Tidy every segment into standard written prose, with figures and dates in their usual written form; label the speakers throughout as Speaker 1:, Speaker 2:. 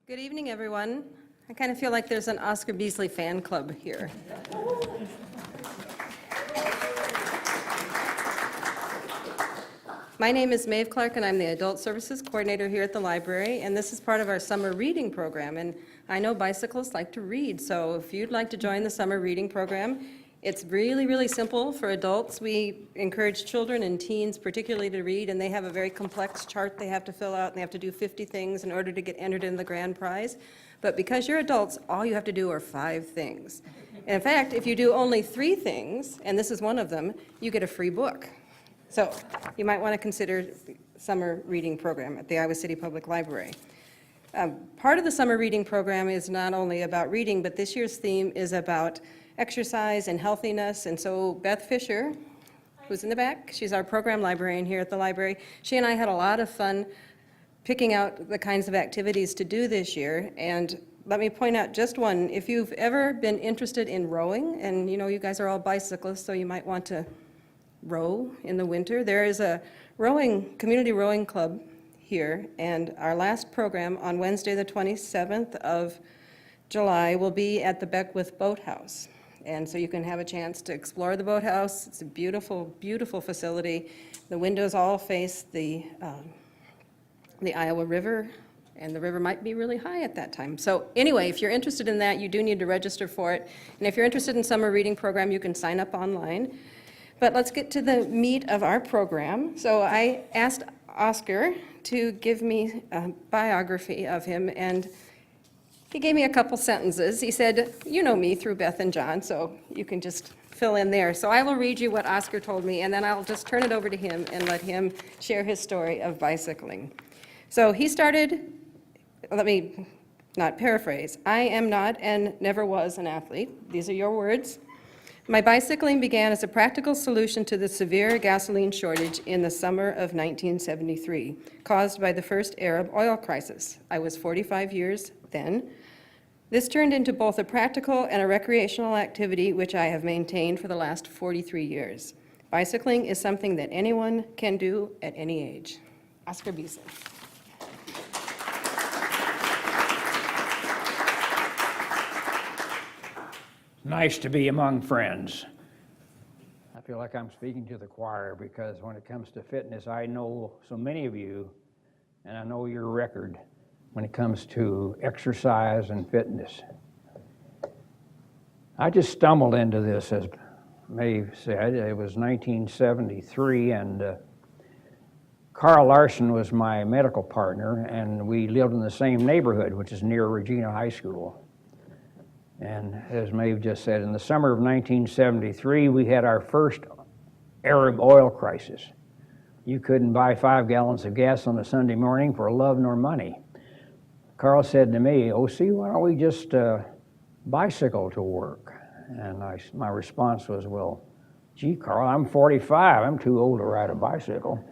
Speaker 1: Good evening, everyone. I kind of feel like there's an Oscar Beasley fan club here. My name is Maeve Clark, and I'm the Adult Services Coordinator here at the library, and this is part of our summer reading program. And I know bicyclists like to read, so if you'd like to join the summer reading program, it's really, really simple for adults. We encourage children and teens particularly to read, and they have a very complex chart they have to fill out, and they have to do 50 things in order to get entered in the grand prize. But because you're adults, all you have to do are 5 things. And in fact, if you do only 3 things, and this is one of them, you get a free book. So you might want to consider summer reading program at the Iowa City Public Library. Part of the summer reading program is not only about reading, but this year's theme is about exercise and healthiness. And so Beth Fisher, who's in the back, she's our program librarian here at the library. She and I had a lot of fun picking out the kinds of activities to do this year. And let me point out just one. If you've ever been interested in rowing, and you know you guys are all bicyclists, so you might want to row in the winter, there is a community rowing club here, and our last program on Wednesday the 27th of July will be at the Beckwith Boathouse. And so you can have a chance to explore the boathouse. It's a beautiful, beautiful facility. The windows all face the Iowa River, and the river might be really high at that time. So anyway, if you're interested in that, you do need to register for it. And if you're interested in summer reading program, you can sign up online. But let's get to the meat of our program. So I asked Oscar to give me a biography of him, and he gave me a couple sentences. He said, you know me through Beth and John, so you can just fill in there. So I will read you what Oscar told me, and then I'll just turn it over to him and let him share his story of bicycling. So he started, let me not paraphrase, I am not and never was an athlete. These are your words. My bicycling began as a practical solution to the severe gasoline shortage in the summer of 1973, caused by the first Arab oil crisis. I was 45 years then. This turned into both a practical and a recreational activity, which I have maintained for the last 43 years. Bicycling is something that anyone can do at any age. Oscar Beasley.
Speaker 2: Nice to be among friends. I feel like I'm speaking to the choir because when it comes to fitness, I know so many of you, and I know your record when it comes to exercise and fitness. I just stumbled into this, as Maeve said. It was 1973, and Carl Larson was my medical partner, and we lived in the same neighborhood, which is near Regina High School. And as Maeve just said, in the summer of 1973, we had our first Arab oil crisis. You couldn't buy 5 gallons of gas on a Sunday morning for love nor money. Carl said to me, "O.C., why don't we just bicycle to work?" And my response was, "Well, gee, Carl, I'm 45. I'm too old to ride a bicycle."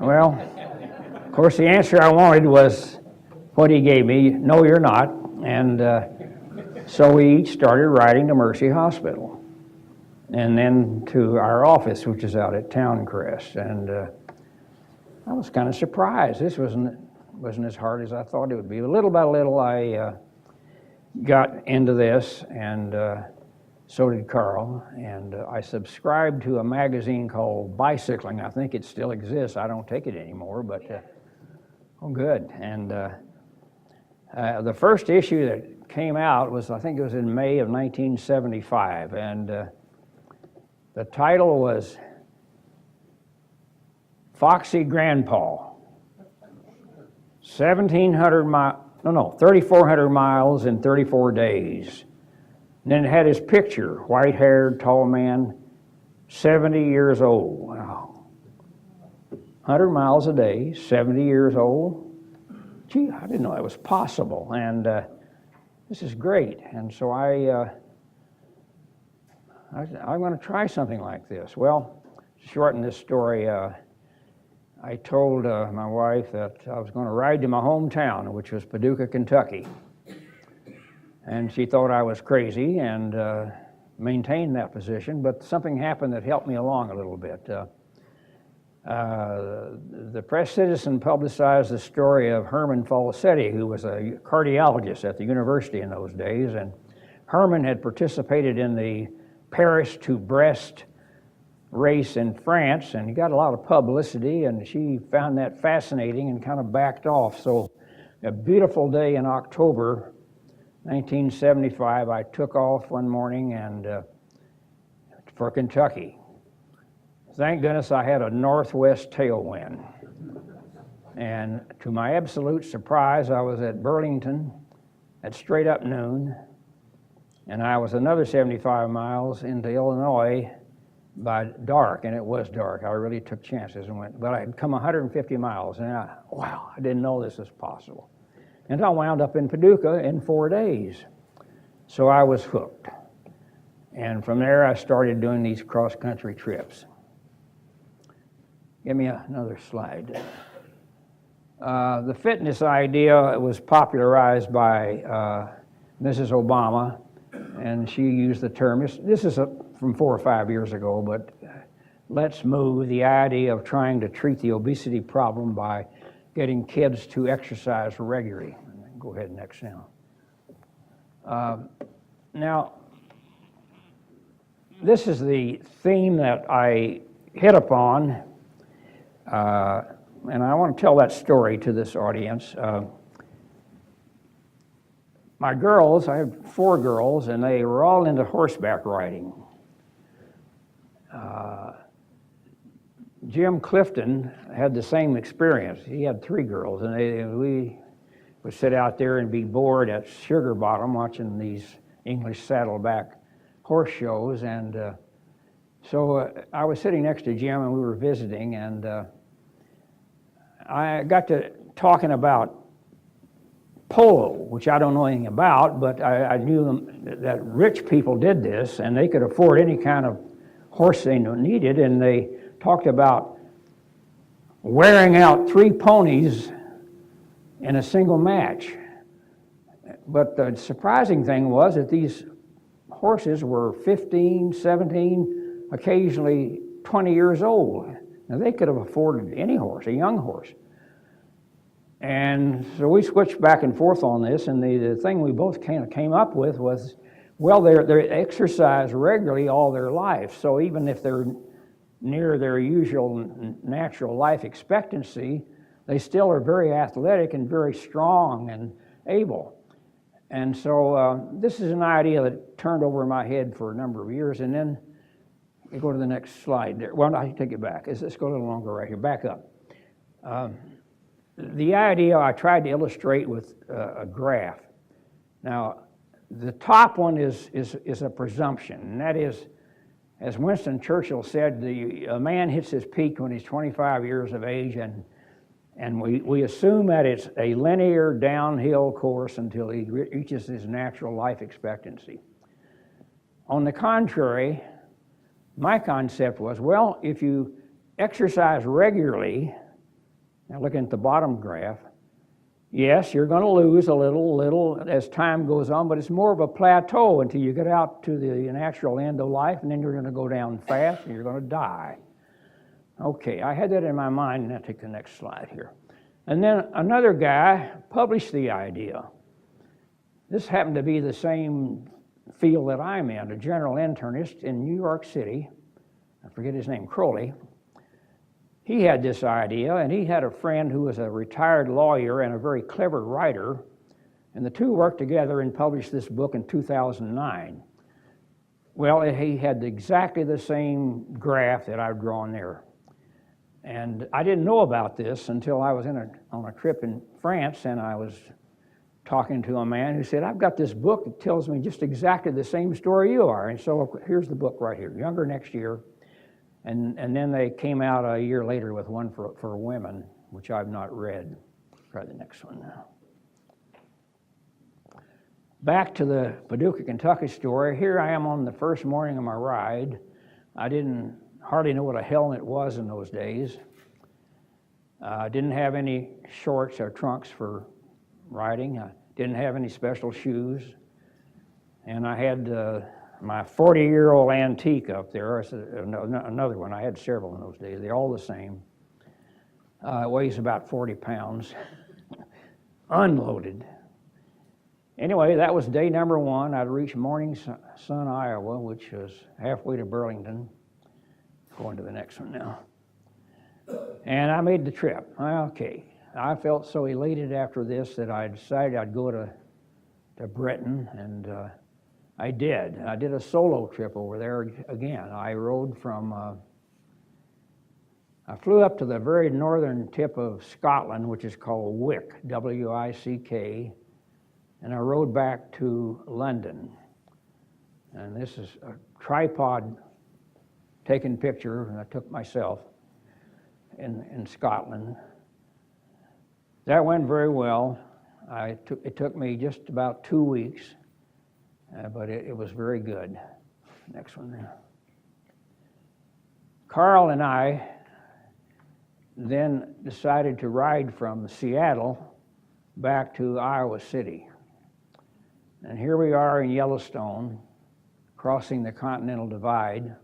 Speaker 2: Well, of course, the answer I wanted was what he gave me, "No, you're not." And so we each started riding to Mercy Hospital and then to our office, which is out at Towncrest. And I was kind of surprised. This wasn't as hard as I thought it would be. Little by little, I got into this, and so did Carl. And I subscribed to a magazine called Bicycling. I think it still exists. I don't take it anymore, but oh, good. And the first issue that came out was, I think it was in May of 1975, and the title was Foxy Grandpa, 3,400 miles in 34 days. And then it had his picture, white-haired, tall man, 70 years old. Wow. 100 miles a day, 70 years old. Gee, I didn't know that was possible, and this is great. And so I'm going to try something like this. Well, to shorten this story, I told my wife that I was going to ride to my hometown, which was Paducah, Kentucky. And she thought I was crazy and maintained that position, but something happened that helped me along a little bit. The Press Citizen publicized the story of Herman Felicetti, who was a cardiologist at the university in those days, and Herman had participated in the Paris to Brest race in France, and he got a lot of publicity, and she found that fascinating and kind of backed off. So a beautiful day in October 1975, I took off one morning and for Kentucky. Thank goodness I had a northwest tailwind. And to my absolute surprise, I was at Burlington at straight up noon, and I was another 75 miles into Illinois by dark, and it was dark. I really took chances and went, but I had come 150 miles, and wow, I didn't know this was possible. And I wound up in Paducah in 4 days. So I was hooked. And from there, I started doing these cross-country trips. Give me another slide. The fitness idea was popularized by Mrs. Obama, and she used the term, this is from 4 or 5 years ago, but let's move, the idea of trying to treat the obesity problem by getting kids to exercise regularly. Go ahead next now. Now, this is the theme that I hit upon, and I want to tell that story to this audience. My girls, I have 4 girls, and they were all into horseback riding. Jim Clifton had the same experience. He had 3 girls, and we would sit out there and be bored at Sugar Bottom watching these English saddleback horse shows. And so I was sitting next to Jim, and we were visiting, and I got to talking about polo, which I don't know anything about, but I knew that rich people did this, and they could afford any kind of horse they needed, and they talked about wearing out 3 ponies in a single match. But the surprising thing was that these horses were 15, 17, occasionally 20 years old. Now, they could have afforded any horse, a young horse. And so we switched back and forth on this, and the thing we both kind of came up with was, well, they exercise regularly all their life, so even if they're near their usual natural life expectancy, they still are very athletic and very strong and able. And so this is an idea that turned over in my head for a number of years, and then we go to the next slide there. Well, I take it back. Let's go a little longer right here. Back up. The idea I tried to illustrate with a graph. Now, the top one is a presumption, and that is, as Winston Churchill said, a man hits his peak when he's 25 years of age, and we assume that it's a linear downhill course until he reaches his natural life expectancy. On the contrary, my concept was, well, if you exercise regularly, now looking at the bottom graph, yes, you're going to lose a little as time goes on, but it's more of a plateau until you get out to the natural end of life, and then you're going to go down fast and you're going to die. Okay, I had that in my mind, and I'll take the next slide here. And then another guy published the idea. This happened to be the same field that I'm in, a general internist in New York City. I forget his name, Crowley. He had this idea, and he had a friend who was a retired lawyer and a very clever writer, and the two worked together and published this book in 2009. Well, he had exactly the same graph that I've drawn there. And I didn't know about this until I was on a trip in France, and I was talking to a man who said, I've got this book that tells me just exactly the same story you are. And so here's the book right here, Younger Next Year. And then they came out a year later with one for women, which I've not read. Try the next one now. Back to the Paducah, Kentucky story. Here I am on the first morning of my ride. I didn't hardly know what a helmet was in those days. I didn't have any shorts or trunks for riding. I didn't have any special shoes. And I had my 40-year-old antique up there, another one. I had several in those days. They're all the same. It weighs about 40 pounds, unloaded. Anyway, that was day number one. I'd reached Morning Sun, Iowa, which was halfway to Burlington. Going to the next one now. And I made the trip. Okay. I felt so elated after this that I decided I'd go to Britain, and I did. I did a solo trip over there again. I rode from, I flew up to the very northern tip of Scotland, which is called Wick, W-I-C-K, and I rode back to London. And this is a tripod taken picture, and I took myself in Scotland. That went very well. It took me just about 2 weeks, but it was very good. Next one there. Carl and I then decided to ride from Seattle back to Iowa City. And here we are in Yellowstone, crossing the Continental Divide.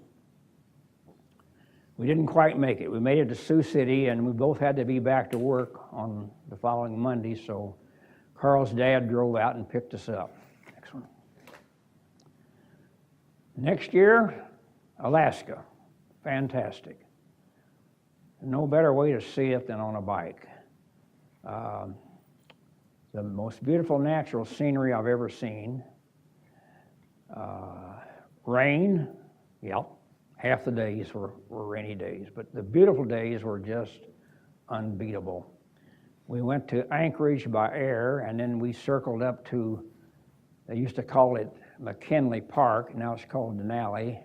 Speaker 2: We didn't quite make it. We made it to Sioux City, and we both had to be back to work on the following Monday, so Carl's dad drove out and picked us up. Next one. Next year, Alaska. Fantastic. No better way to see it than on a bike. The most beautiful natural scenery I've ever seen. Rain, yep. Half the days were rainy days, but the beautiful days were just unbeatable. We went to Anchorage by air, and then we circled up to, they used to call it McKinley Park, now it's called Denali,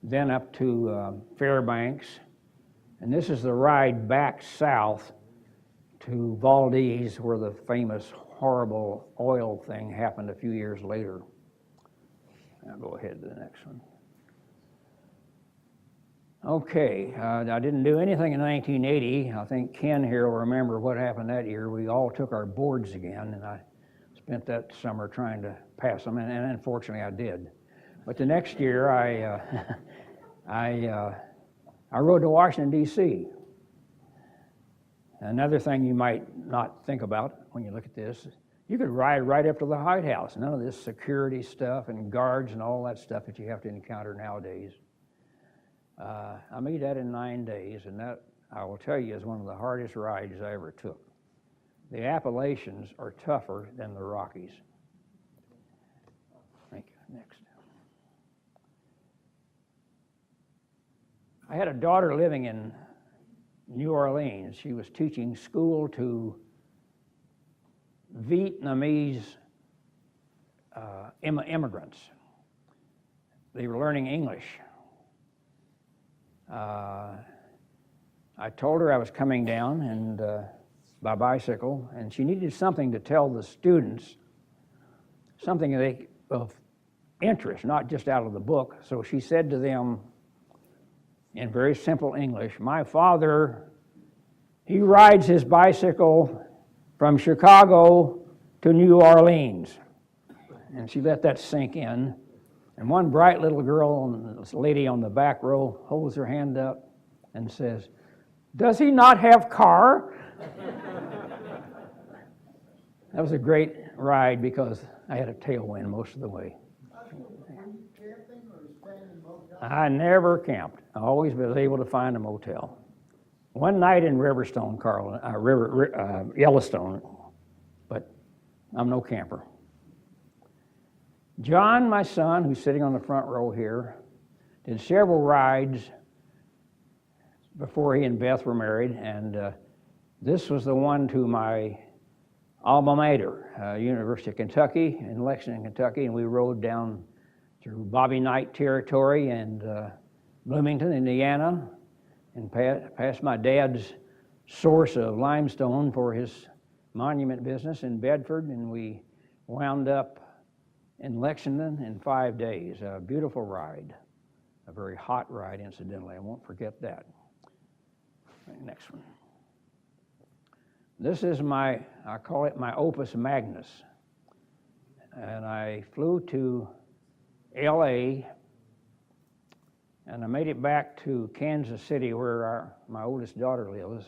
Speaker 2: then up to Fairbanks, and this is the ride back south to Valdez, where the famous horrible oil thing happened a few years later. I'll go ahead to the next one. Okay, I didn't do anything in 1980. I think Ken here will remember what happened that year. We all took our boards again, and I spent that summer trying to pass them, and unfortunately I did. But the next year, I rode to Washington, D.C. Another thing you might not think about when you look at this, you could ride right up to the White House. None of this security stuff and guards and all that stuff that you have to encounter nowadays. I made that in 9 days, and that, I will tell you, is one of the hardest rides I ever took. The Appalachians are tougher than the Rockies. Thank you. Next. I had a daughter living in New Orleans. She was teaching school to Vietnamese immigrants. They were learning English. I told her I was coming down and by bicycle, and she needed something to tell the students, something of interest, not just out of the book. So she said to them in very simple English, "My father, he rides his bicycle from Chicago to New Orleans." And she let that sink in. And one bright little girl, this lady on the back row, holds her hand up and says, "Does he not have car?" That was a great ride because I had a tailwind most of the way.
Speaker 3: Were you camping or staying in motels?
Speaker 2: I never camped. I always was able to find a motel. One night in Yellowstone, but I'm no camper. John, my son, who's sitting on the front row here, did several rides before he and Beth were married, and this was the one to my alma mater, University of Kentucky in Lexington, Kentucky, and we rode down through Bobby Knight territory and Bloomington, Indiana, and past my dad's source of limestone for his monument business in Bedford, and we wound up in Lexington in 5 days. A beautiful ride, a very hot ride, incidentally. I won't forget that. Next one. This is I call it my opus magnus. And I flew to LA, and I made it back to Kansas City where my oldest daughter lives,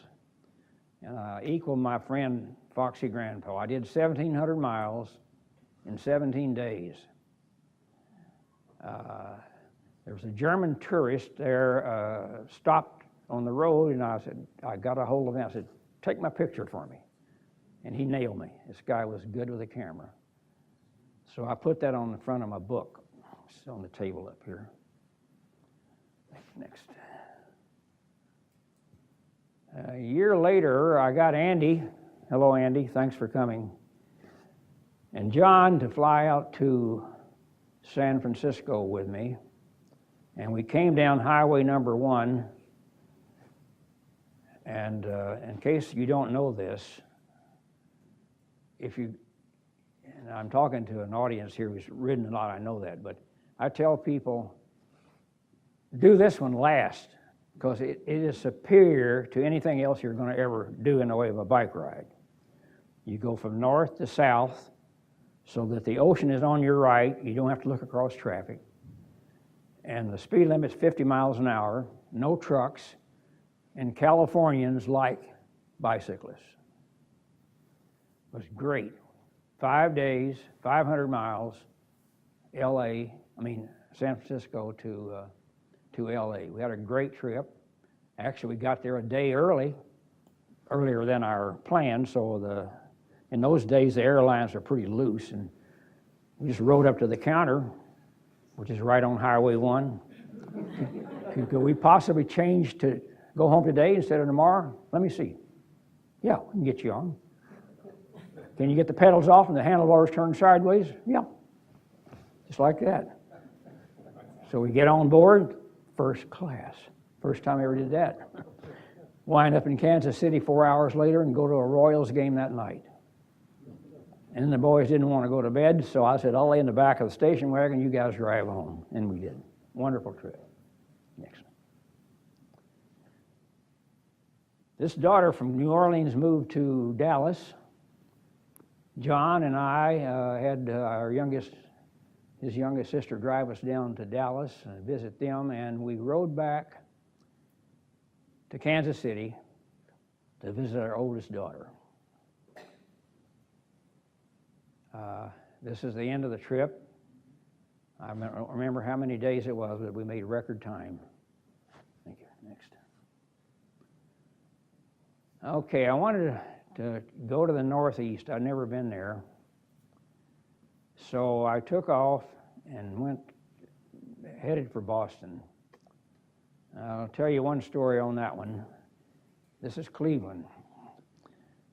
Speaker 2: and I equaled my friend Foxy Grandpa. I did 1,700 miles in 17 days. There was a German tourist there, stopped on the road, and I got a hold of him. I said, take my picture for me. And he nailed me. This guy was good with a camera. So I put that on the front of my book. It's on the table up here. Next. A year later, I got Andy. Hello, Andy. Thanks for coming. And John to fly out to San Francisco with me. And we came down Highway number 1. And in case you don't know this, and I'm talking to an audience here who's ridden a lot, I know that, but I tell people, do this one last, because it is superior to anything else you're going to ever do in the way of a bike ride. You go from north to south so that the ocean is on your right, you don't have to look across traffic, and the speed limit's 50 miles an hour, no trucks, and Californians like bicyclists. It was great. 5 days, 500 miles, San Francisco to LA. We had a great trip. Actually, we got there a day earlier than our plan, so in those days the airlines are pretty loose, and we just rode up to the counter, which is right on Highway 1. Could we possibly change to go home today instead of tomorrow? Let me see. Yeah, we can get you on. Can you get the pedals off and the handlebars turned sideways? Yeah, just like that. So we get on board, first class. First time I ever did that. Wind up in Kansas City 4 hours later and go to a Royals game that night. And the boys didn't want to go to bed, so I said, I'll lay in the back of the station wagon, you guys drive home. And we did. Wonderful trip. Next. This daughter from New Orleans moved to Dallas. John and I had his youngest sister drive us down to Dallas and visit them, and we rode back to Kansas City to visit our oldest daughter. This is the end of the trip. I don't remember how many days it was, but we made record time. Thank you. Next. Okay, I wanted to go to the Northeast. I'd never been there. So I took off and headed for Boston. I'll tell you one story on that one. This is Cleveland.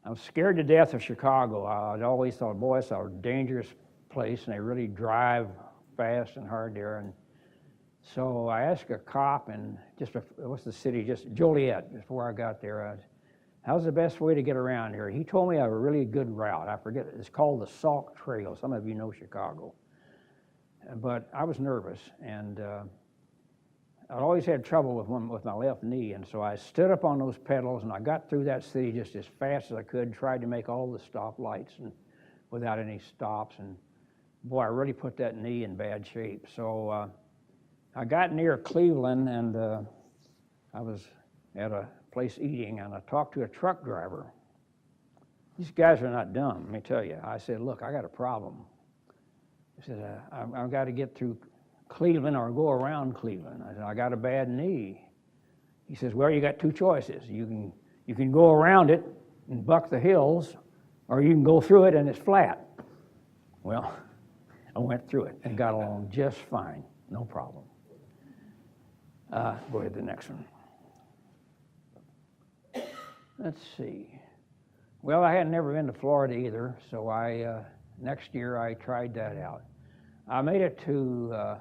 Speaker 2: I was scared to death of Chicago. I'd always thought, boy, it's a dangerous place, and they really drive fast and hard there. And so I asked a cop, and what's the city? Just Joliet, before I got there. How's the best way to get around here? He told me a really good route. I forget, it's called the Sauk Trail. Some of you know Chicago. But I was nervous, and I always had trouble with my left knee, and so I stood up on those pedals, and I got through that city just as fast as I could, tried to make all the stoplights and without any stops, and boy, I really put that knee in bad shape. So I got near Cleveland, and I was at a place eating, and I talked to a truck driver. These guys are not dumb, let me tell you. I said, look, I got a problem. I said, I've got to get through Cleveland or go around Cleveland. I said, I got a bad knee. He says, well, you got two choices. You can go around it and buck the hills, or you can go through it and it's flat. Well, I went through it and got along just fine, no problem. Go ahead to the next one. Let's see. Well, I had never been to Florida either, so next year I tried that out. I made it to,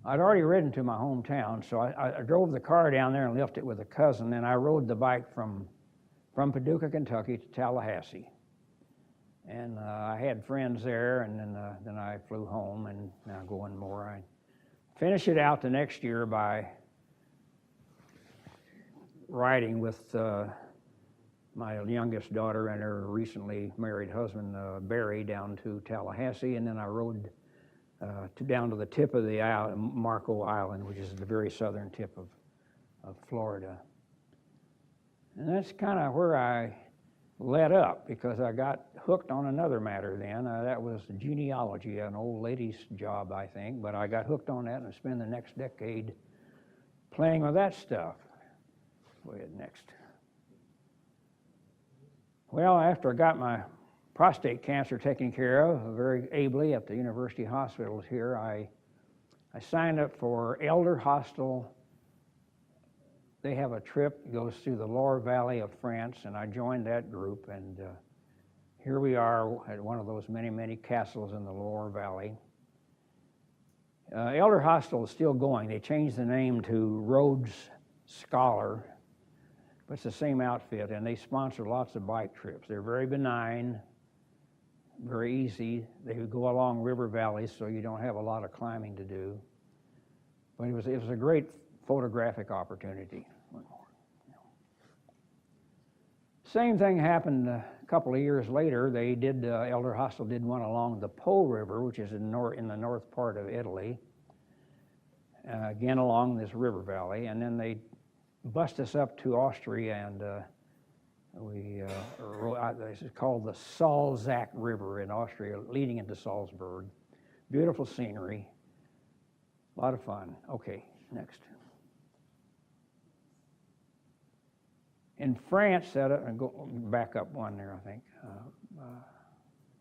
Speaker 2: I'd already ridden to my hometown, so I drove the car down there and left it with a cousin, and I rode the bike from Paducah, Kentucky to Tallahassee. And I had friends there, and then I flew home, and now going more. I finished it out the next year by riding with my youngest daughter and her recently married husband, Barry, down to Tallahassee, and then I rode down to the tip of the island, Marco Island, which is the very southern tip of Florida. And that's kind of where I let up, because I got hooked on another matter then. That was genealogy, an old lady's job, I think, but I got hooked on that and spent the next decade playing with that stuff. Go ahead, next. Well, after I got my prostate cancer taken care of very ably at the university hospitals here, I signed up for Elder Hostel. They have a trip that goes through the Loire Valley of France, and I joined that group, and here we are at one of those many, many castles in the Loire Valley. Elder Hostel is still going. They changed the name to Rhodes Scholar, but it's the same outfit, and they sponsor lots of bike trips. They're very benign, very easy. They go along river valleys, so you don't have a lot of climbing to do. But it was a great photographic opportunity. Same thing happened a couple of years later. They did, Elder Hostel did one along the Po River, which is in the north part of Italy, again along this river valley, and then they bust us up to Austria, and this is called the Salzach River in Austria, leading into Salzburg. Beautiful scenery, a lot of fun. Okay, next. In France, go back up one there, I think.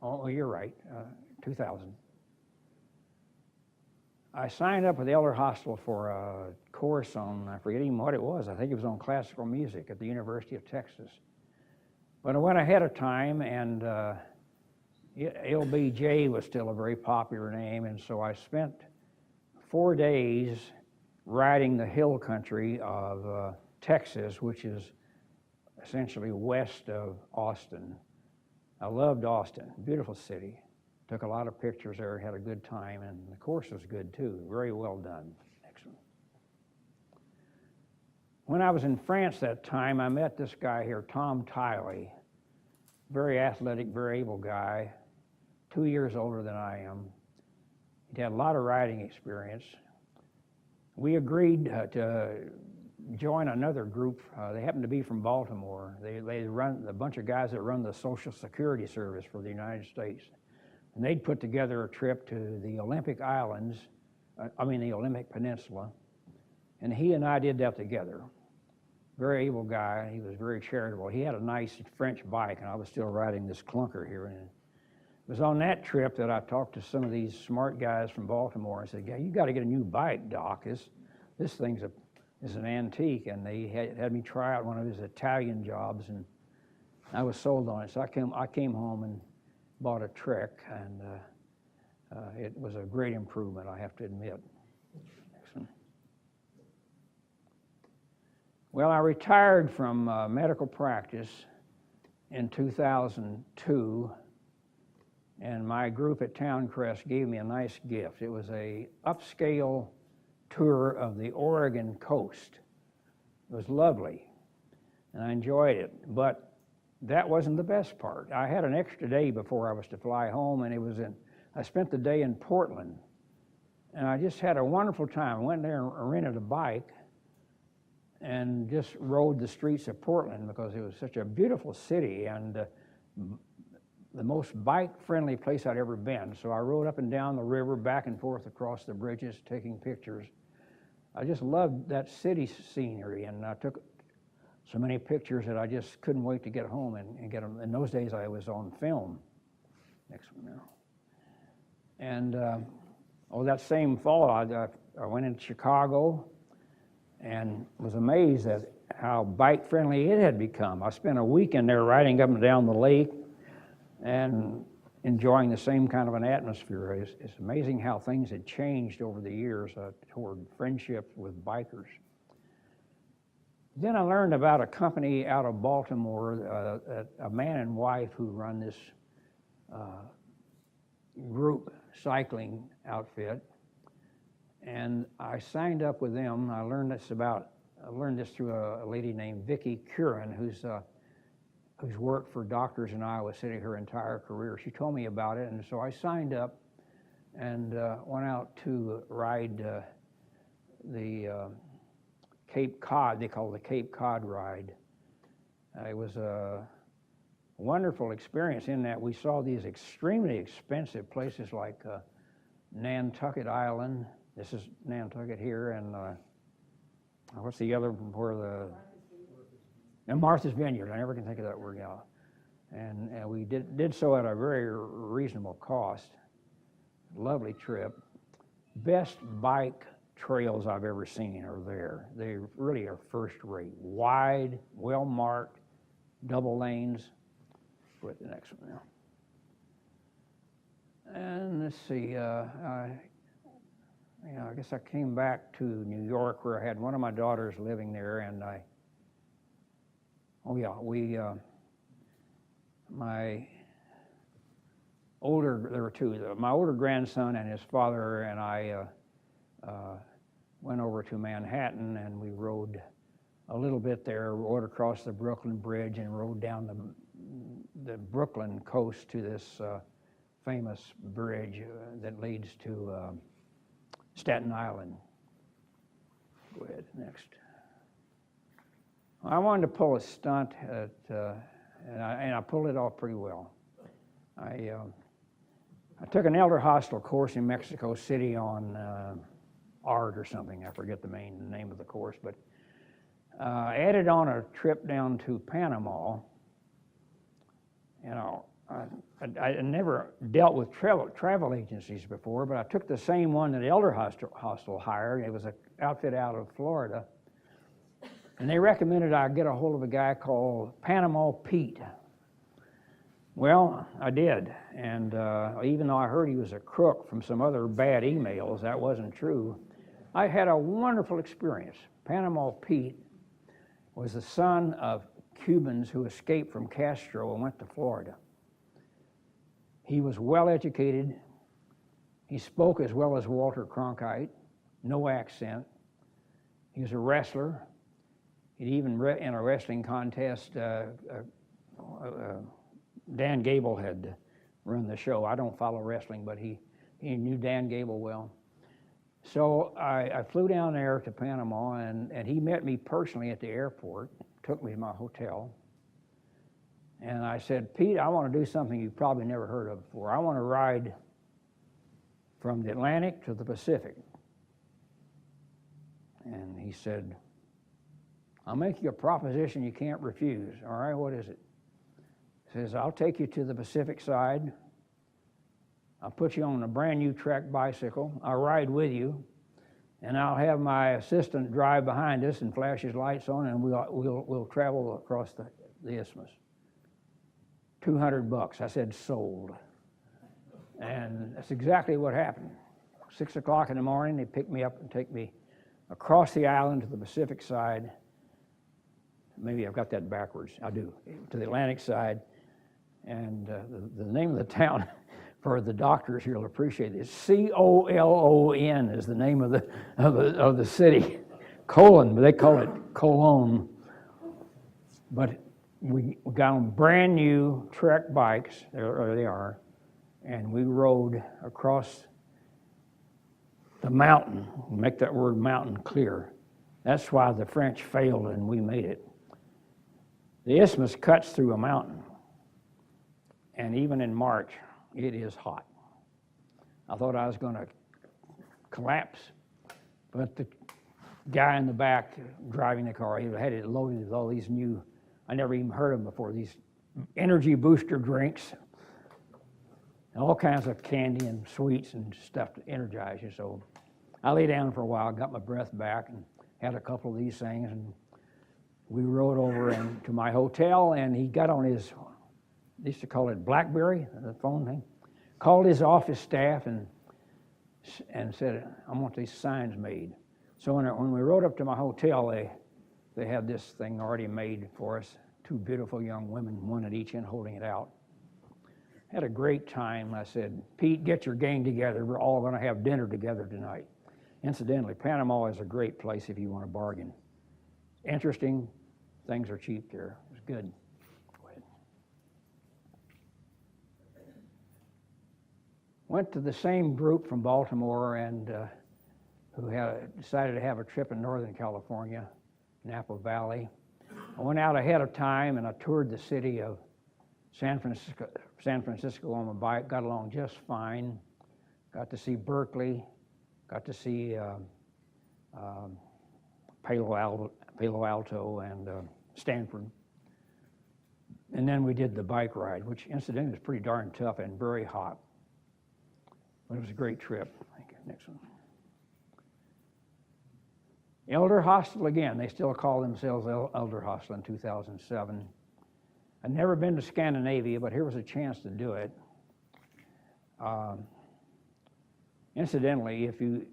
Speaker 2: Oh, you're right, 2000. I signed up with Elder Hostel for a course on, I forget even what it was. I think it was on classical music at the University of Texas. But I went ahead of time, and LBJ was still a very popular name, and so I spent 4 days riding the hill country of Texas, which is essentially west of Austin. I loved Austin, beautiful city. Took a lot of pictures there, had a good time, and the course was good too, very well done. Excellent. When I was in France that time, I met this guy here, Tom Tiley, very athletic, very able guy, 2 years older than I am. He had a lot of riding experience. We agreed to join another group. They happened to be from Baltimore. They run a bunch of guys that run the Social Security Service for the United States. And they'd put together a trip to the Olympic Islands, the Olympic Peninsula. And he and I did that together. Very able guy. He was very charitable. He had a nice French bike, and I was still riding this clunker here. And it was on that trip that I talked to some of these smart guys from Baltimore and said, "Yeah, you got to get a new bike, Doc. This thing's is an antique," and they had me try out one of his Italian jobs, and I was sold on it. So I came home and bought a Trek, and it was a great improvement, I have to admit. Excellent. Well, I retired from medical practice in 2002, and my group at Towncrest gave me a nice gift. It was a upscale tour of the Oregon coast. It was lovely, and I enjoyed it, but that wasn't the best part. I had an extra day before I was to fly home, and I spent the day in Portland, and I just had a wonderful time. I went there and rented a bike and just rode the streets of Portland because it was such a beautiful city and the most bike-friendly place I'd ever been. So I rode up and down the river, back and forth across the bridges, taking pictures. I just loved that city scenery, and I took so many pictures that I just couldn't wait to get home and get them. In those days, I was on film. Next one now. And that same fall, I went into Chicago and was amazed at how bike-friendly it had become. I spent a weekend there riding up and down the lake and enjoying the same kind of an atmosphere. It's amazing how things had changed over the years toward friendship with bikers. Then I learned about a company out of Baltimore, a man and wife who run this group cycling outfit, and I signed up with them. I learned this through a lady named Vickie Curran, who's worked for doctors in Iowa City her entire career. She told me about it, and so I signed up and went out to ride the Cape Cod. They call it the Cape Cod ride. It was a wonderful experience in that we saw these extremely expensive places like Nantucket Island. This is Nantucket here, and what's the other where and Martha's Vineyard. I never can think of that word now. And we did so at a very reasonable cost. Lovely trip. Best bike trails I've ever seen are there. They really are first rate. Wide, well marked, double lanes. Go at the next one now. And let's see, I guess I came back to New York where I had one of my daughters living there, and there were two. My older grandson and his father and I went over to Manhattan, and we rode a little bit there, rode across the Brooklyn Bridge, and rode down the Brooklyn coast to this famous bridge that leads to Staten Island. Go ahead, next. I wanted to pull a stunt, and I pulled it off pretty well. I took an elder hostel course in Mexico City on art or something. I forget the main name of the course, but added on a trip down to Panama. You know, I never dealt with travel agencies before, but I took the same one that Elder Hostel hired. It was an outfit out of Florida. And they recommended I get a hold of a guy called Panama Pete. Well, I did. And even though I heard he was a crook from some other bad emails, that wasn't true. I had a wonderful experience. Panama Pete was the son of Cubans who escaped from Castro and went to Florida. He was well educated. He spoke as well as Walter Cronkite, no accent. He was a wrestler. He'd even in a wrestling contest, Dan Gable had run the show. I don't follow wrestling, but he knew Dan Gable well. So I flew down there to Panama, and he met me personally at the airport, took me to my hotel. And I said, Pete, I want to do something you've probably never heard of before. I want to ride from the Atlantic to the Pacific. And he said, I'll make you a proposition you can't refuse. All right, what is it? He says, I'll take you to the Pacific side. I'll put you on a brand new Trek bicycle. I'll ride with you. And I'll have my assistant drive behind us and flash his lights on, and we'll travel across the isthmus. $200. I said, sold. And that's exactly what happened. 6 o'clock in the morning, they pick me up and take me across the island to the Pacific side. Maybe I've got that backwards. I do. To the Atlantic side. And the name of the town, for the doctors here will appreciate it, is Colon is the name of the city. Colon, but they call it Cologne. But we got on brand new Trek bikes, there they are, and we rode across the mountain. Make that word mountain clear. That's why the French failed and we made it. The isthmus cuts through a mountain, and even in March, it is hot. I thought I was going to collapse, but the guy in the back driving the car, he had it loaded with all these new, I never even heard of them before, these energy booster drinks, and all kinds of candy and sweets and stuff to energize you. So I lay down for a while, got my breath back, and had a couple of these things, and we rode over to my hotel, and he got on his, they used to call it BlackBerry, the phone thing, called his office staff and said, I want these signs made. So when we rode up to my hotel, they had this thing already made for us, 2 beautiful young women, one at each end holding it out. Had a great time. I said, Pete, get your gang together. We're all going to have dinner together tonight. Incidentally, Panama is a great place if you want to bargain. Interesting. Things are cheap there. It was good. Go ahead. Went to the same group from Baltimore and who had decided to have a trip in Northern California, Napa Valley. I went out ahead of time and I toured the city of San Francisco on my bike, got along just fine. Got to see Berkeley, got to see Palo Alto and Stanford. And then we did the bike ride, which incidentally was pretty darn tough and very hot. But it was a great trip. Thank you. Next one. Elder Hostel again. They still call themselves Elder Hostel in 2007. I'd never been to Scandinavia, but here was a chance to do it. Incidentally, if you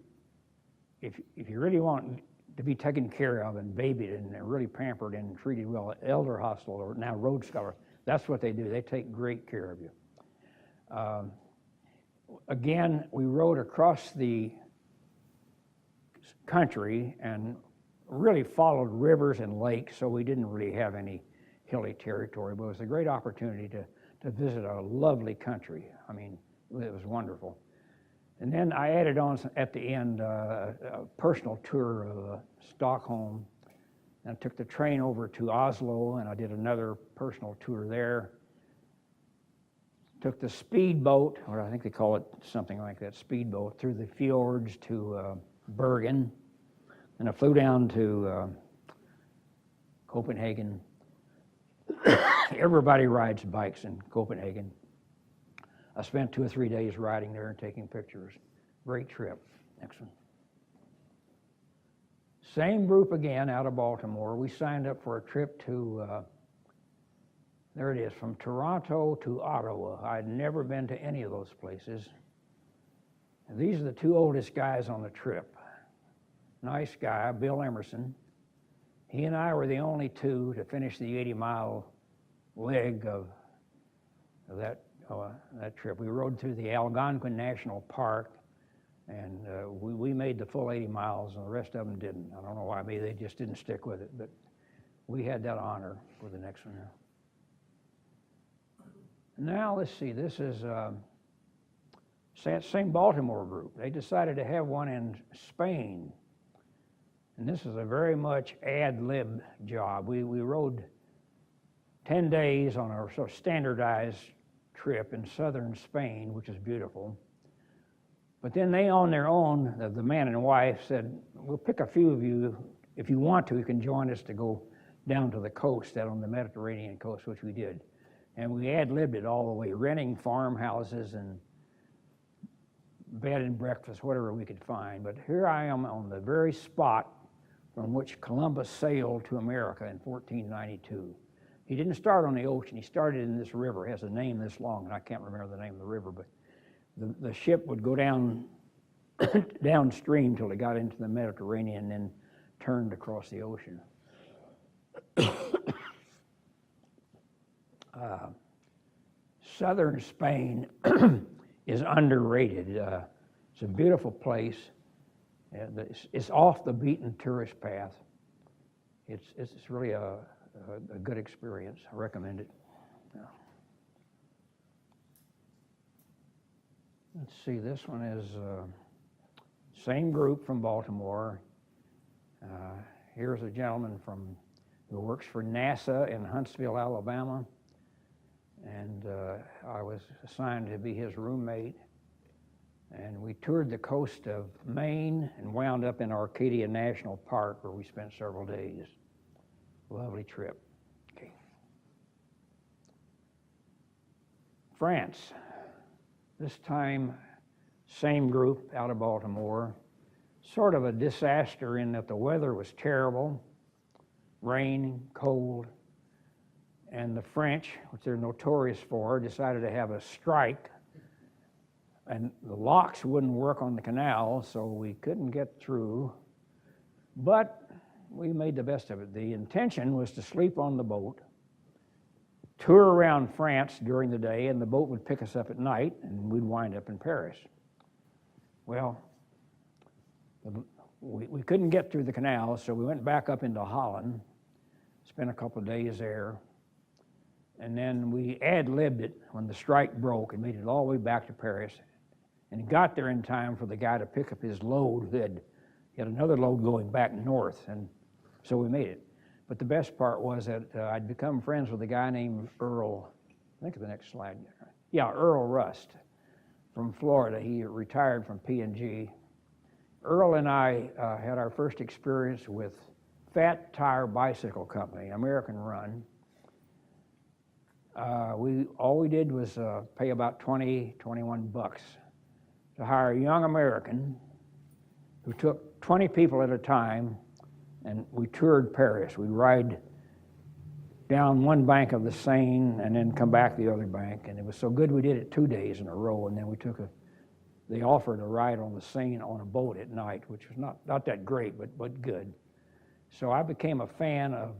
Speaker 2: really want to be taken care of and babied and really pampered and treated well, Elder Hostel, or now Road Scholar, that's what they do. They take great care of you. Again, we rode across the country and really followed rivers and lakes, so we didn't really have any hilly territory, but it was a great opportunity to visit a lovely country. I mean, it was wonderful. And then I added on at the end a personal tour of Stockholm, and I took the train over to Oslo, and I did another personal tour there. Took the speedboat, or I think they call it something like that, speedboat, through the fjords to Bergen, and I flew down to Copenhagen. Everybody rides bikes in Copenhagen. I spent 2 or 3 days riding there and taking pictures. Great trip. Next one. Same group again out of Baltimore. We signed up for a trip to, there it is, from Toronto to Ottawa. I'd never been to any of those places. And these are the 2 oldest guys on the trip. Nice guy, Bill Emerson. He and I were the only 2 to finish the 80-mile leg of that trip. We rode through the Algonquin National Park, and we made the full 80 miles, and the rest of them didn't. I don't know why, maybe they just didn't stick with it, but we had that honor for the next one. Now, let's see, this is same Baltimore group. They decided to have one in Spain, and this is a very much ad-lib job. We rode 10 days on a sort of standardized trip in southern Spain, which is beautiful. But then they, on their own, the man and wife said, we'll pick a few of you. If you want to, you can join us to go down to the coast, down on the Mediterranean coast, which we did. And we ad-libbed it all the way, renting farmhouses and bed and breakfast, whatever we could find. But here I am on the very spot from which Columbus sailed to America in 1492. He didn't start on the ocean. He started in this river. It has a name this long, and I can't remember the name of the river, but the ship would go down downstream till it got into the Mediterranean and then turned across the ocean. Southern Spain is underrated. It's a beautiful place. It's off the beaten tourist path. It's really a good experience. I recommend it. Yeah. Let's see, this one is same group from Baltimore. Here's a gentleman who works for NASA in Huntsville, Alabama, and I was assigned to be his roommate. And we toured the coast of Maine and wound up in Arcadia National Park, where we spent several days. Lovely trip. Okay. France. This time, same group out of Baltimore. Sort of a disaster in that the weather was terrible, rain, cold, and the French, which they're notorious for, decided to have a strike, and the locks wouldn't work on the canal, so we couldn't get through, but we made the best of it. The intention was to sleep on the boat, tour around France during the day, and the boat would pick us up at night, and we'd wind up in Paris. Well, we couldn't get through the canal, so we went back up into Holland, spent a couple of days there, and then we ad-libbed it when the strike broke and made it all the way back to Paris, and got there in time for the guy to pick up his load. He had another load going back north, and so we made it. But the best part was that I'd become friends with a guy named Earl. Think of the next slide. Yeah, Earl Rust from Florida. He retired from P&G. Earl and I had our first experience with Fat Tire Bicycle Company, American run. All we did was pay about 21 bucks to hire a young American who took 20 people at a time, and we toured Paris. We'd ride down one bank of the Seine and then come back the other bank, and it was so good we did it 2 days in a row, and then they offered a ride on the Seine on a boat at night, which was not that great, but good. So I became a fan of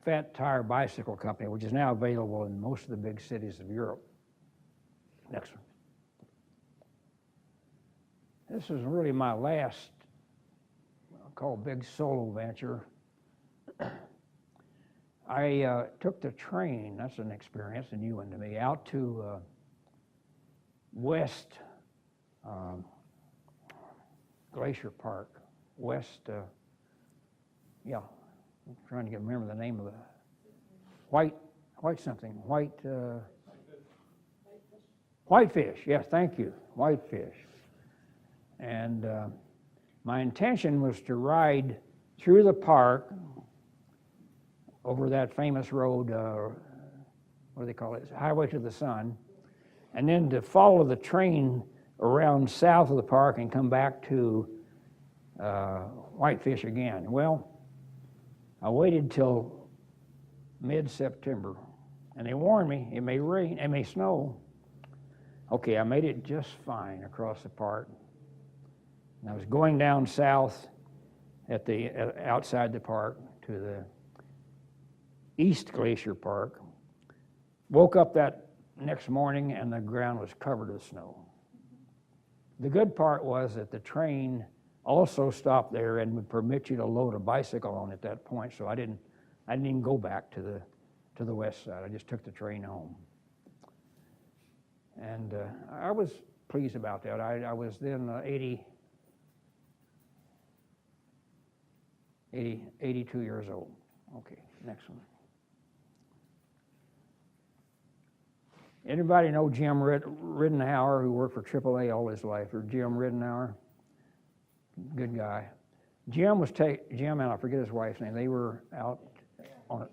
Speaker 2: Fat Tire Bicycle Company, which is now available in most of the big cities of Europe. Next one. This is really my last, I'll call big solo venture. I took the train, that's an experience, a new one to me, out to West Glacier Park, I'm trying to remember the name of the Whitefish, yes, thank you, Whitefish. And my intention was to ride through the park over that famous road, what do they call it, Highway to the Sun, and then to follow the train around south of the park and come back to Whitefish again. Well, I waited till mid-September, and they warned me it may rain, it may snow. Okay, I made it just fine across the park. And I was going down south outside the park to the East Glacier Park. Woke up that next morning and the ground was covered with snow. The good part was that the train also stopped there and would permit you to load a bicycle on at that point, so I didn't even go back to the west side. I just took the train home. And I was pleased about that. I was then 82 years old. Okay, next one. Anybody know Jim Ridenhour, who worked for AAA all his life, or Jim Ridenhour? Good guy. Jim and I forget his wife's name. They were out on it.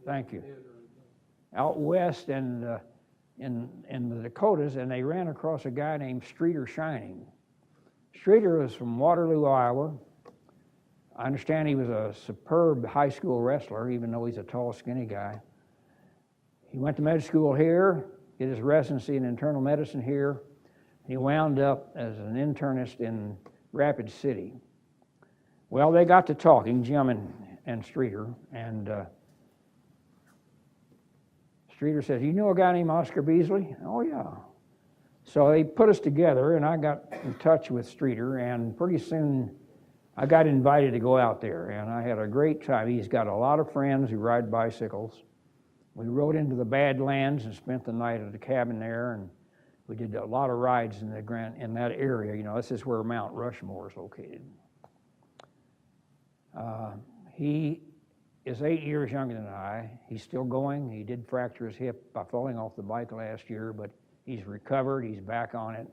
Speaker 2: Thank you. Out west and in the Dakotas, and they ran across a guy named Streeter Shining. Streeter was from Waterloo, Iowa. I understand he was a superb high school wrestler, even though he's a tall, skinny guy. He went to med school here, did his residency in internal medicine here. He wound up as an internist in Rapid City. Well, they got to talking, Jim and Streeter, and Streeter says, "You know a guy named Oscar Beasley?" "Oh, yeah." So they put us together, and I got in touch with Streeter, and pretty soon I got invited to go out there, and I had a great time. He's got a lot of friends who ride bicycles. We rode into the Badlands and spent the night at a cabin there, and we did a lot of rides in that area. You know, this is where Mount Rushmore is located. He is 8 years younger than I. He's still going. He did fracture his hip by falling off the bike last year, but he's recovered. He's back on it.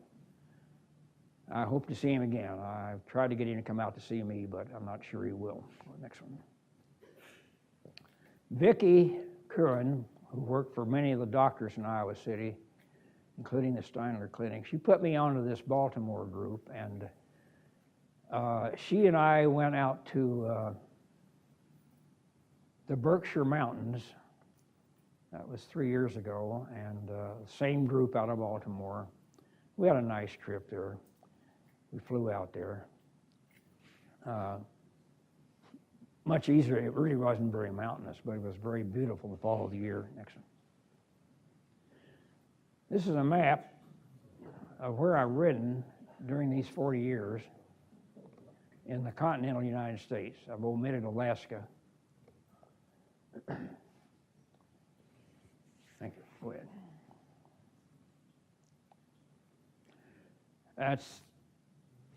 Speaker 2: I hope to see him again. I've tried to get him to come out to see me, but I'm not sure he will. Next one. Vickie Curran, who worked for many of the doctors in Iowa City, including the Steiner Clinic, she put me onto this Baltimore group, and she and I went out to the Berkshire Mountains. That was 3 years ago, and same group out of Baltimore. We had a nice trip there. We flew out there. Much easier. It really wasn't very mountainous, but it was very beautiful the fall of the year. Next one. This is a map of where I've ridden during these 40 years in the continental United States. I've omitted Alaska. Thank you. Go ahead.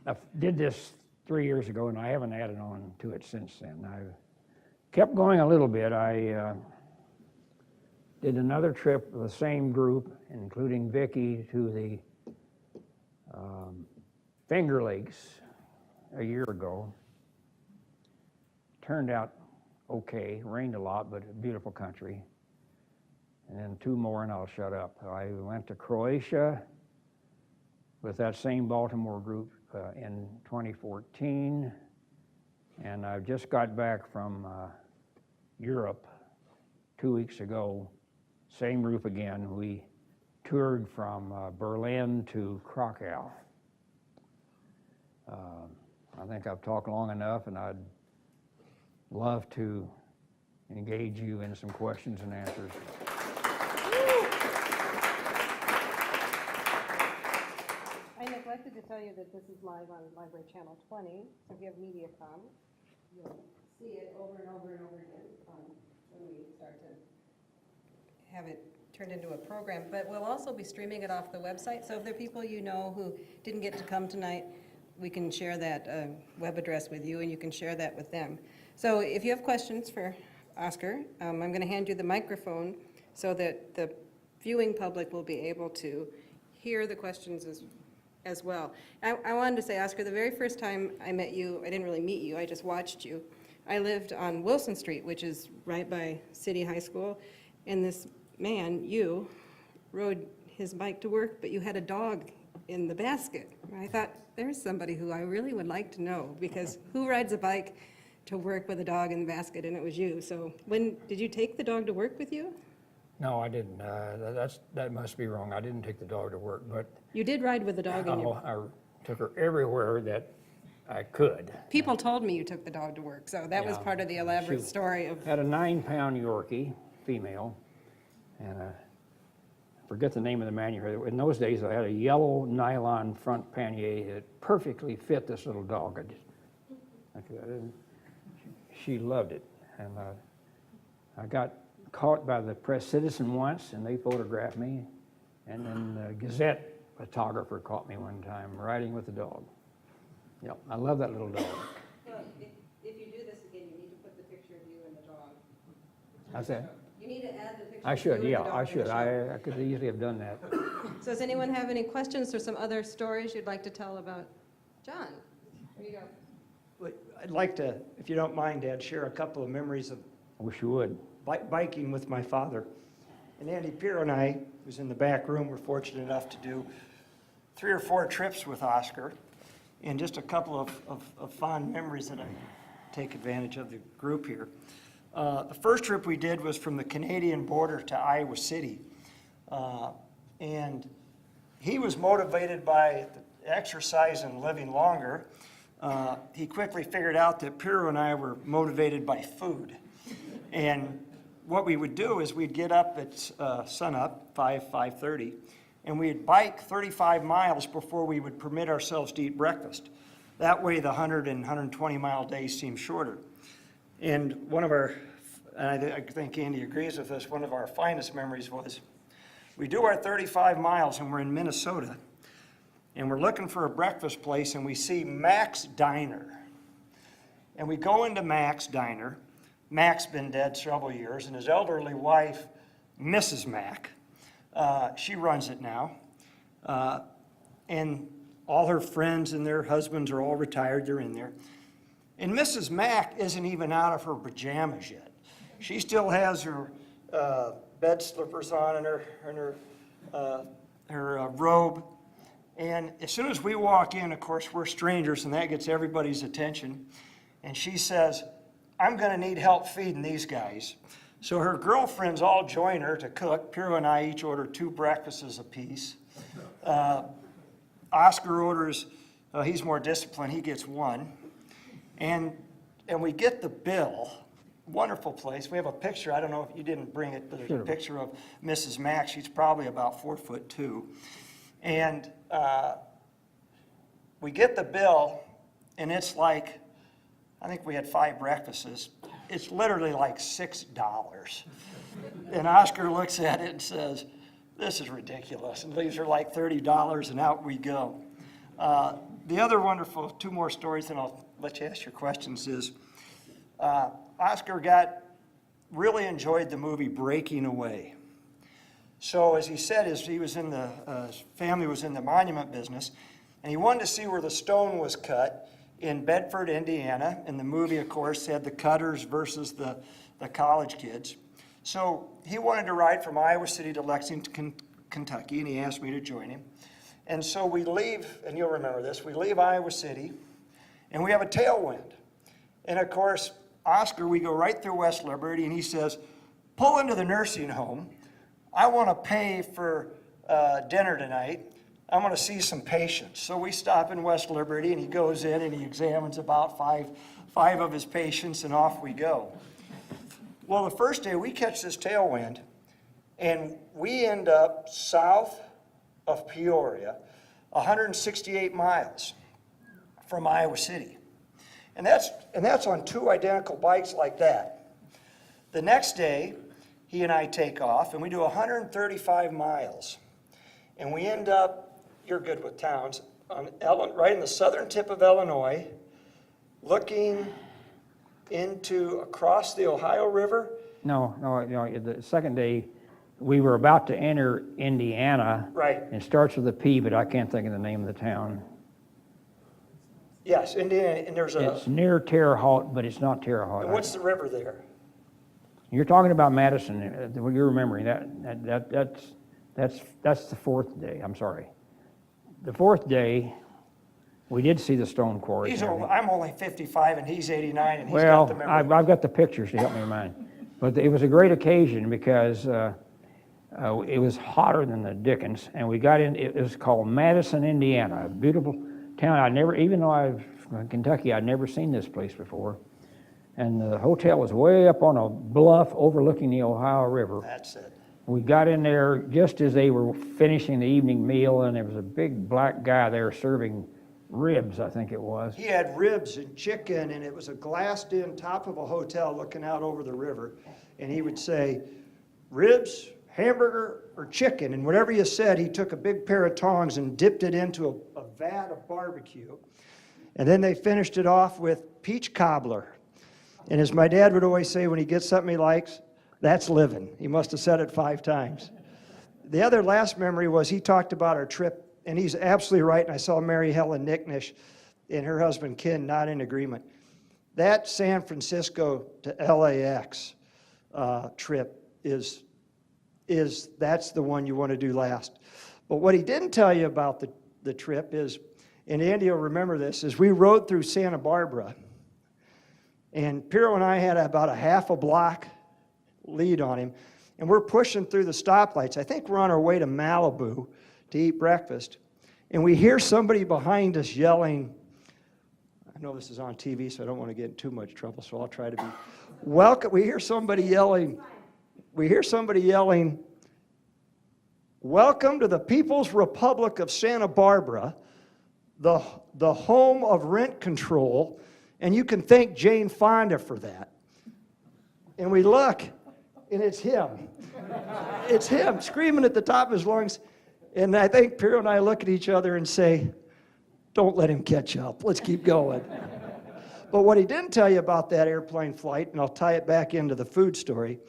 Speaker 2: I did this 3 years ago, and I haven't added on to it since then. kept going a little bit. I did another trip with the same group, including Vickie, to the Finger Lakes a year ago. Turned out okay, rained a lot, but a beautiful country. And then 2 more and I'll shut up. I went to Croatia with that same Baltimore group in 2014. And I just got back from Europe 2 weeks ago, same group again. We toured from Berlin to Krakow. I think I've talked long enough, and I'd love to engage you in some questions and answers.
Speaker 1: I neglected to tell you that this is live on Library Channel 20, so if you have MediaCom, you'll see it over and over and over again when we start to have it turned into a program. But we'll also be streaming it off the website, so if there are people you know who didn't get to come tonight, we can share that web address with you, and you can share that with them. So if you have questions for Oscar, I'm going to hand you the microphone so that the viewing public will be able to hear the questions as well. I wanted to say, Oscar, the very first time I met you, I didn't really meet you, I just watched you. I lived on Wilson Street, which is right by City High School, and this man, you, rode his bike to work, but you had a dog in the basket. And I thought, there's somebody who I really would like to know, because who rides a bike to work with a dog in the basket? And it was you. So when did you take the dog to work with you?
Speaker 2: No, I didn't. That must be wrong. I didn't take the dog to work, but
Speaker 1: You did ride with the dog in your...
Speaker 2: I took her everywhere that I could.
Speaker 1: People told me you took the dog to work, so that was
Speaker 2: Yeah.
Speaker 1: part of the elaborate
Speaker 2: She
Speaker 1: story of...
Speaker 2: Had a 9-pound Yorkie, female, and forget the name of the manufacturer. In those days, I had a yellow nylon front pannier that perfectly fit this little dog. She loved it, and I got caught by the Press Citizen once, and they photographed me, and then the Gazette photographer caught me one time riding with the dog. Yep, I love that little dog.
Speaker 1: Well, if you do this again, you need to put the picture of you and the dog.
Speaker 2: How's that?
Speaker 1: You need to add the picture
Speaker 2: I
Speaker 1: of you
Speaker 2: should,
Speaker 1: and the
Speaker 2: yeah,
Speaker 1: dog
Speaker 2: I
Speaker 1: in the
Speaker 2: should.
Speaker 1: show.
Speaker 2: I could easily have done that.
Speaker 1: So does anyone have any questions or some other stories you'd like to tell about John? Here you go.
Speaker 4: I'd like to, if you don't mind, Dad, share a couple of memories of
Speaker 2: I wish you would.
Speaker 4: biking with my father. And Andy Piero and I, who's in the back room, were fortunate enough to do 3 or 4 trips with Oscar, and just a couple of fond memories that I take advantage of the group here. The first trip we did was from the Canadian border to Iowa City. And he was motivated by exercise and living longer. He quickly figured out that Piero and I were motivated by food. And what we would do is we'd get up at sunup, 5:30, and we'd bike 35 miles before we would permit ourselves to eat breakfast. That way the 100 and 120-mile days seem shorter. And one of our, and I think Andy agrees with this, one of our finest memories was we do our 35 miles and we're in Minnesota, and we're looking for a breakfast place, and we see Mac's Diner. And we go into Mac's Diner. Mac's been dead several years, and his elderly wife, Mrs. Mac, she runs it now. And all her friends and their husbands are all retired, they're in there. And Mrs. Mac isn't even out of her pajamas yet. She still has her bed slippers on and her robe. And as soon as we walk in, of course, we're strangers, and that gets everybody's attention. And she says, I'm going to need help feeding these guys. So her girlfriends all join her to cook. Piero and I each order 2 breakfasts apiece. Oscar orders, he's more disciplined, he gets 1. And we get the bill. Wonderful place. We have a picture. I don't know if you didn't bring it, but there's a picture of Mrs. Mac. She's probably about 4'2". And we get the bill, and it's like, I think we had 5 breakfasts. It's literally like $6. And Oscar looks at it and says, this is ridiculous. And leaves her like $30, and out we go. The other wonderful, 2 more stories, and I'll let you ask your questions, is Oscar really enjoyed the movie Breaking Away. So as he said, his family was in the monument business, and he wanted to see where the stone was cut in Bedford, Indiana. And the movie, of course, had the cutters versus the college kids. So he wanted to ride from Iowa City to Lexington, Kentucky, and he asked me to join him. And so we leave, and you'll remember this, we leave Iowa City, and we have a tailwind. And of course, Oscar, we go right through West Liberty, and he says, pull into the nursing home. I want to pay for dinner tonight. I want to see some patients. So we stop in West Liberty, and he goes in and he examines about five of his patients, and off we go. Well, the first day we catch this tailwind, and we end up south of Peoria, 168 miles from Iowa City. And that's on two identical bikes like that. The next day, he and I take off, and we do 135 miles. And we end up, you're good with towns, right in the southern tip of Illinois, looking across the Ohio River.
Speaker 2: No, the second day, we were about to enter Indiana.
Speaker 4: Right.
Speaker 2: It starts with a P, but I can't think of the name of the town.
Speaker 4: Yes, Indiana, and
Speaker 2: It's near Terre Haute, but it's not Terre Haute.
Speaker 4: and what's the river there?
Speaker 2: You're talking about Madison. You're remembering that's the fourth day. I'm sorry. The fourth day, we did see the stone quarry.
Speaker 4: I'm only 55 and he's 89 and he's
Speaker 2: Well,
Speaker 4: got the memory.
Speaker 2: I've got the pictures to help me remind. But it was a great occasion because it was hotter than the dickens, and we got in. It was called Madison, Indiana, a beautiful town. Even though I'm from Kentucky, I'd never seen this place before. And the hotel was way up on a bluff overlooking the Ohio River.
Speaker 4: That's it.
Speaker 2: We got in there just as they were finishing the evening meal, and there was a big black guy there serving ribs, I think it was.
Speaker 4: He had ribs and chicken, and it was a glassed-in top of a hotel looking out over the river. And he would say, ribs, hamburger, or chicken. And whatever you said, he took a big pair of tongs and dipped it into a vat of barbecue. And then they finished it off with peach cobbler. And as my dad would always say, when he gets something he likes, that's living. He must have said it 5 times. The other last memory was he talked about our trip, and he's absolutely right, and I saw Mary Helen Nicknish and her husband Ken not in agreement. That San Francisco to LAX trip that's the one you want to do last. But what he didn't tell you about the trip is, and Andy will remember this, is we rode through Santa Barbara, and Piero and I had about a half a block lead on him, and we're pushing through the stoplights. I think we're on our way to Malibu to eat breakfast, and we hear somebody behind us yelling. I know this is on TV, so I don't want to get in too much trouble, so I'll try to be welcome. We hear somebody yelling, "Welcome to the People's Republic of Santa Barbara, the home of rent control, and you can thank Jane Fonda for that." And we look, and it's him. It's him screaming at the top of his lungs. And I think Piero and I look at each other and say, don't let him catch up. Let's keep going. But what he didn't tell you about that airplane flight, and I'll tie it back into the food story,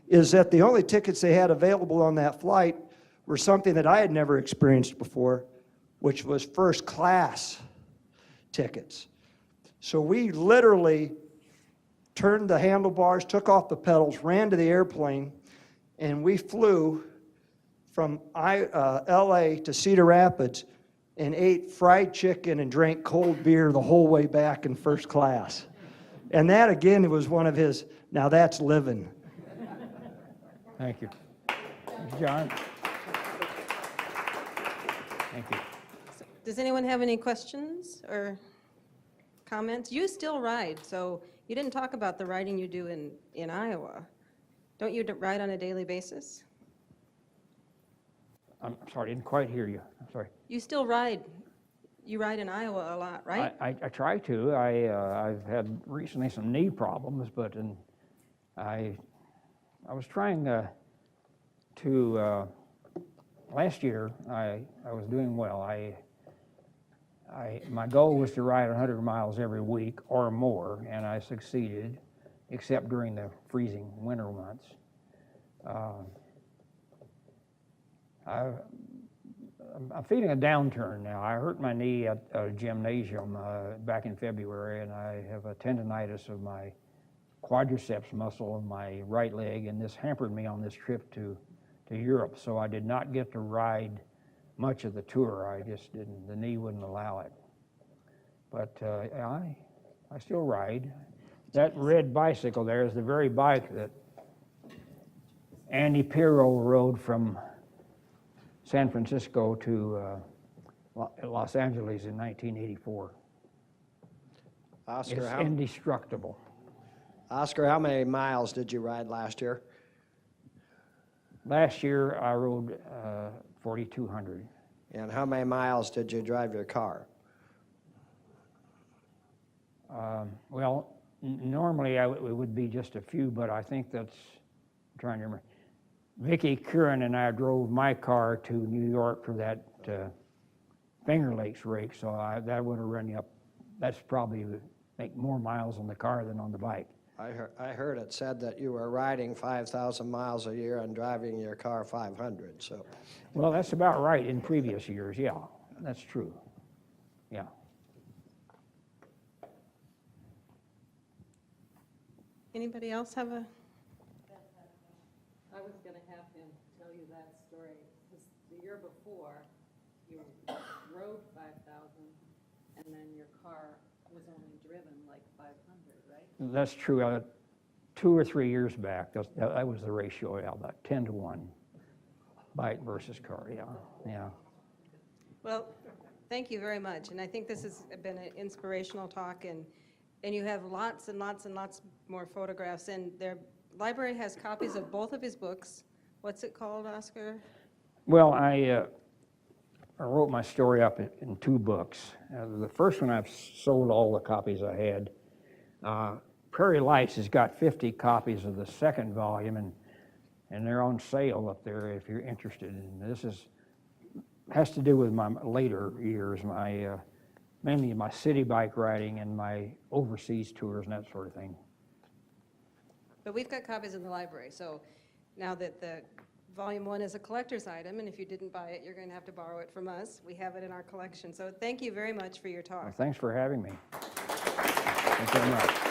Speaker 4: is that the only tickets they had available on that flight were something that I had never experienced before, which was first class tickets. So we literally turned the handlebars, took off the pedals, ran to the airplane, and we flew from LA to Cedar Rapids and ate fried chicken and drank cold beer the whole way back in first class. And that, again, was one of his, now that's living.
Speaker 2: Thank you. John? Thank you.
Speaker 1: Does anyone have any questions or comments? You still ride, so you didn't talk about the riding you do in Iowa. Don't you ride on a daily basis?
Speaker 2: I'm sorry, I didn't quite hear you. I'm sorry.
Speaker 1: You still ride. You ride in Iowa a lot, right?
Speaker 2: I try to. I've had recently some knee problems, but I was trying to last year I was doing well. My goal was to ride 100 miles every week or more, and I succeeded. except during the freezing winter months. I'm feeling a downturn now. I hurt my knee at a gymnasium back in February, and I have a tendonitis of my quadriceps muscle of my right leg, and this hampered me on this trip to Europe, so I did not get to ride much of the tour. I just didn't, the knee wouldn't allow it. But I still ride. That red bicycle there is the very bike that Andy Pirro rode from San Francisco to Los Angeles in 1984.
Speaker 5: Oscar,
Speaker 2: It's indestructible.
Speaker 5: Oscar, how many miles did you ride last year?
Speaker 2: Last year I rode 4,200.
Speaker 5: And how many miles did you drive your car?
Speaker 2: Well, normally it would be just a few, but I think I'm trying to remember. Vickie Curran and I drove my car to New York for that Finger Lakes rake, so that would have run you up. That's probably make more miles on the car than on the bike.
Speaker 5: I heard it said that you were riding 5,000 miles a year and driving your car 500, so.
Speaker 2: Well, that's about right in previous years, yeah, that's true, yeah.
Speaker 1: Anybody else have a? I was going to have him tell you that story, because the year before, you rode 5,000, and then your car was only driven like 500, right?
Speaker 2: That's true. 2 or 3 years back, that was the ratio, yeah, about 10 to 1, bike versus car, yeah.
Speaker 1: Well, thank you very much, and I think this has been an inspirational talk, and you have lots and lots and lots more photographs, and their library has copies of both of his books. What's it called, Oscar?
Speaker 2: Well, I wrote my story up in 2 books. The first one I've sold all the copies I had. Prairie Lights has got 50 copies of the second volume, and they're on sale up there if you're interested. And this has to do with my later years, mainly my city bike riding and my overseas tours and that sort of thing.
Speaker 1: But we've got copies in the library, so now that the Volume 1 is a collector's item, and if you didn't buy it, you're going to have to borrow it from us. We have it in our collection. So thank you very much for your talk.
Speaker 2: Well, thanks for having me. Thank you very much.